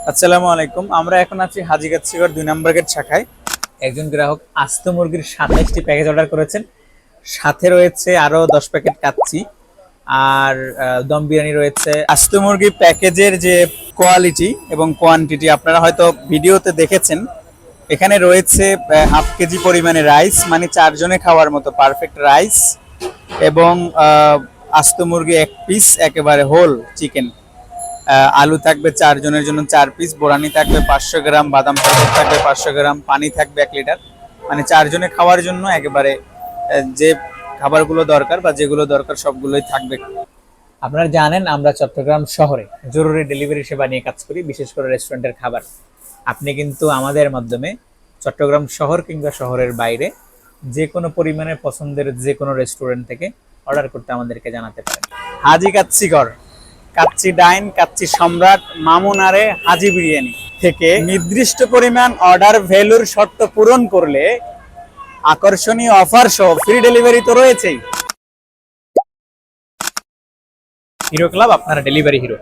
আসসালামু আলাইকুম। আমরা এখন আছি হাজীগাছিগড় ২ নম্বর গেট শাখায়। একজন গ্রাহক আস্ত মুরগির ২৭টি প্যাকেজ অর্ডার করেছেন। সাথে রয়েছে আরো ১০ প্যাকেট কাচ্চি আর দম বিরিয়ানি রয়েছে। আস্ত মুরগি প্যাকেজের যে কোয়ালিটি এবং কোয়ান্টিটি আপনারা হয়তো ভিডিওতে দেখেছেন। এখানে রয়েছে হাফ কেজি পরিমাণে রাইস, মানে ৪ জনে খাওয়ার মতো পারফেক্ট রাইস, এবং আস্ত মুরগি ১ পিস একেবারে হোল চিকেন। আলু থাকবে ৪ জনের জন্য ৪ পিস, বোরানি থাকবে ৫০০ গ্রাম, বাদাম পাউডার থাকবে ৫০০ গ্রাম, পানি থাকবে ১ লিটার। মানে ৪ জনে খাওয়ার জন্য একেবারে যে খাবারগুলো দরকার বা যেগুলো দরকার সবগুলোই থাকবে। আপনারা জানেন আমরা চট্টগ্রাম শহরে জরুরি ডেলিভারি সেবা নিয়ে কাজ করি, বিশেষ করে রেস্টুরেন্টের খাবার। আপনি কিন্তু আমাদের মাধ্যমে চট্টগ্রাম শহর কিংবা শহরের বাইরে যে কোনো পরিমাণে পছন্দের যে কোনো রেস্টুরেন্ট থেকে অর্ডার করতে আমাদেরকে জানাতে পারেন। হাজী কাচ্চিগড়, কাচ্চি ডাইন, কাচ্চি সম্রাট, মামুনারে হাজী বিরিয়ানি থেকে নির্দিষ্ট পরিমাণ অর্ডার ভ্যালুর শর্ত পূরণ করলে আকর্ষণীয় অফার সহ ফ্রি ডেলিভারি তো রয়েছেই। হিরো ক্লাব, আপনারা ডেলিভারি হিরো।